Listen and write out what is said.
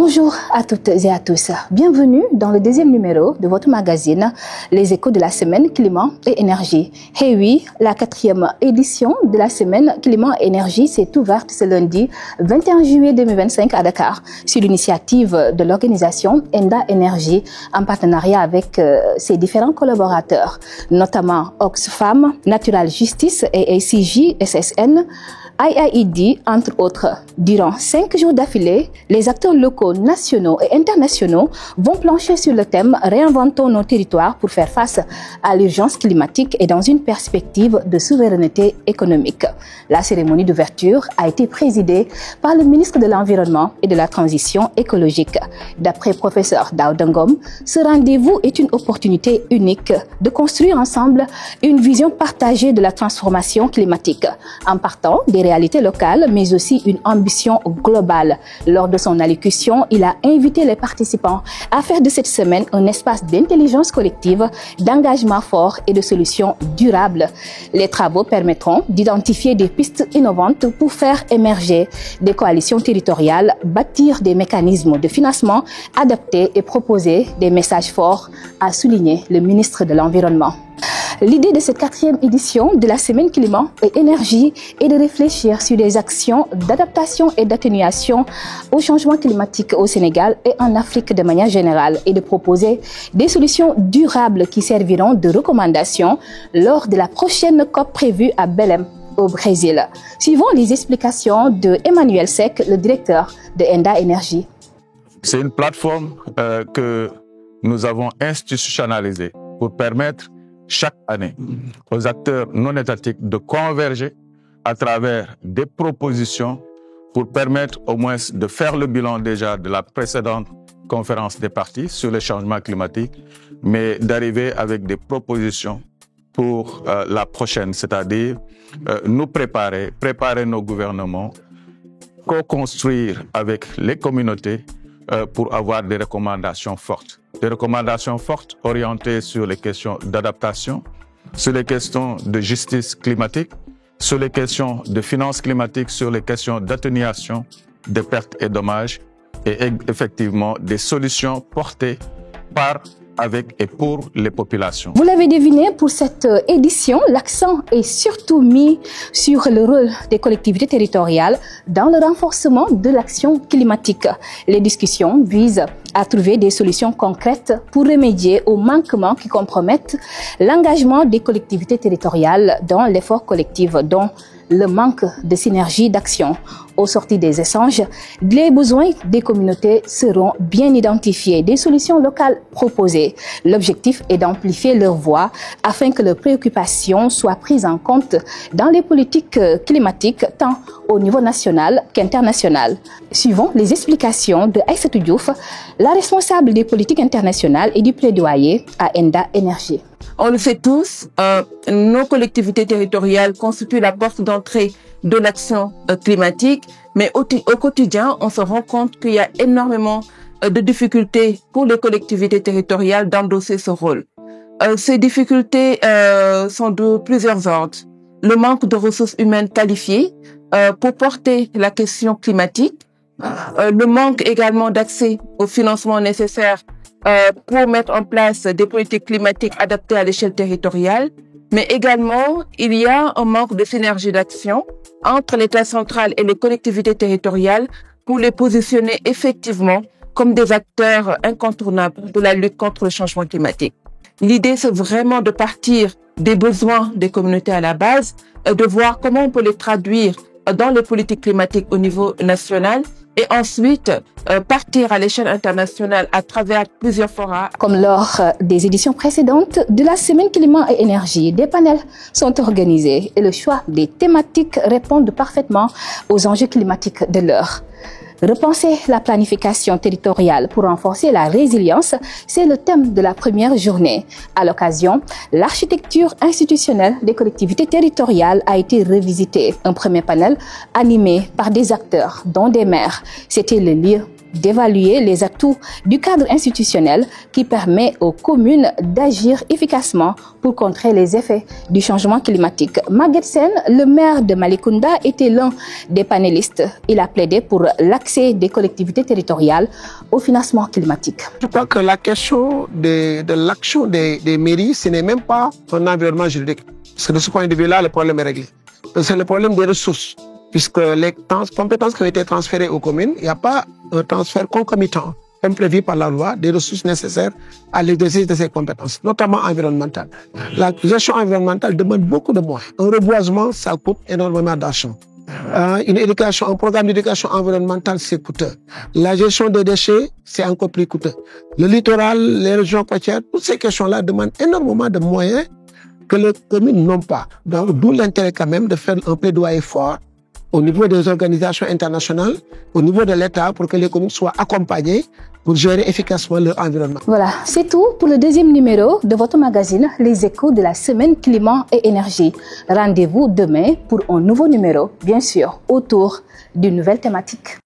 Bonjour à toutes et à tous. Bienvenue dans le deuxième numéro de votre magazine Les Échos de la semaine Climat et Énergie. Et oui, la 4e édition de la semaine Climat et Énergie s'est ouverte ce lundi 21 juillet 2025 à Dakar sur l'initiative de l'organisation ENDA Énergie en partenariat avec ses différents collaborateurs, notamment Oxfam, Natural Justice et ACJ SSN, IIED, entre autres. Durant 5 jours d'affilée, les acteurs locaux, nationaux et internationaux vont plancher sur le thème « Réinventons nos territoires pour faire face à l'urgence climatique et dans une perspective de souveraineté économique ». La cérémonie d'ouverture a été présidée par le ministre de l'Environnement et de la Transition écologique. D'après professeur Daouda Ngom, ce rendez-vous est une opportunité unique de construire ensemble une vision partagée de la transformation climatique, en partant des réalités locales, mais aussi une ambition globale. Lors de son allocution, il a invité les participants à faire de cette semaine un espace d'intelligence collective, d'engagement fort et de solutions durables. Les travaux permettront d'identifier des pistes innovantes pour faire émerger des coalitions territoriales, bâtir des mécanismes de financement adaptés et proposer des messages forts, a souligné le ministre de l'Environnement. L'idée de cette 4e édition de la Semaine Climat et Énergie est de réfléchir sur des actions d'adaptation et d'atténuation au changement climatique au Sénégal et en Afrique de manière générale et de proposer des solutions durables qui serviront de recommandations lors de la prochaine COP prévue à Belém, au Brésil. Suivons les explications de Emmanuel Sek, le directeur de ENDA Énergie. C'est une plateforme que nous avons institutionnalisée pour permettre chaque année aux acteurs non étatiques de converger à travers des propositions pour permettre au moins de faire le bilan déjà de la précédente conférence des parties sur le changement climatique, mais d'arriver avec des propositions pour la prochaine, c'est-à-dire nous préparer nos gouvernements, co-construire avec les communautés pour avoir des recommandations fortes. Des recommandations fortes orientées sur les questions d'adaptation, sur les questions de justice climatique, sur les questions de finances climatiques, sur les questions d'atténuation des pertes et dommages et effectivement des solutions portées par, avec et pour les populations. Vous l'avez deviné, pour cette édition, l'accent est surtout mis sur le rôle des collectivités territoriales dans le renforcement de l'action climatique. Les discussions visent à trouver des solutions concrètes pour remédier aux manquements qui compromettent l'engagement des collectivités territoriales dans l'effort collectif, dont le manque de synergie d'action. Au sortir des échanges, les besoins des communautés seront bien identifiés, des solutions locales proposées. L'objectif est d'amplifier leur voix afin que leurs préoccupations soient prises en compte dans les politiques climatiques, tant au niveau national qu'international. Suivons les explications de Aïssatou Diouf, la responsable des politiques internationales et du plaidoyer à ENDA Énergie. On le sait tous, nos collectivités territoriales constituent la porte d'entrée de l'action climatique, mais au quotidien, on se rend compte qu'il y a énormément de difficultés pour les collectivités territoriales d'endosser ce rôle. Ces difficultés sont de plusieurs ordres. Le manque de ressources humaines qualifiées pour porter la question climatique, le manque également d'accès au financement nécessaire pour mettre en place des politiques climatiques adaptées à l'échelle territoriale, mais également il y a un manque de synergie d'action entre l'État central et les collectivités territoriales pour les positionner effectivement comme des acteurs incontournables de la lutte contre le changement climatique. L'idée, c'est vraiment de partir des besoins des communautés à la base, de voir comment on peut les traduire dans les politiques climatiques au niveau national et ensuite partir à l'échelle internationale à travers plusieurs forats. Comme lors des éditions précédentes de la Semaine Climat et Énergie, des panels sont organisés et le choix des thématiques répondent parfaitement aux enjeux climatiques de l'heure. Repenser la planification territoriale pour renforcer la résilience, c'est le thème de la première journée. À l'occasion, l'architecture institutionnelle des collectivités territoriales a été revisitée. Un premier panel animé par des acteurs, dont des maires. C'était le lieu d'évaluer les atouts du cadre institutionnel qui permet aux communes d'agir efficacement pour contrer les effets du changement climatique. Maguette Sène, le maire de Malicounda, était l'un des panélistes. Il a plaidé pour l'accès des collectivités territoriales au financement climatique. Je crois que la question de l'action des mairies, ce n'est même pas un environnement juridique. Parce que de ce point de vue-là, le problème est réglé. C'est le problème des ressources. Puisque les compétences qui ont été transférées aux communes, il n'y a pas un transfert concomitant, comme prévu par la loi, des ressources nécessaires à l'exercice de ces compétences, notamment environnementales. La gestion environnementale demande beaucoup de moyens. Un reboisement, ça coûte énormément d'argent. Un programme d'éducation environnementale, c'est coûteux. La gestion des déchets, c'est encore plus coûteux. Le littoral, les régions côtières, toutes ces questions-là demandent énormément de moyens que les communes n'ont pas. Donc, d'où l'intérêt quand même de faire un plaidoyer fort au niveau des organisations internationales, au niveau de l'État, pour que les communes soient accompagnées pour gérer efficacement leur environnement. Voilà, c'est tout pour le deuxième numéro de votre magazine Les Échos de la semaine Climat et Énergie. Rendez-vous demain pour un nouveau numéro, bien sûr, autour d'une nouvelle thématique.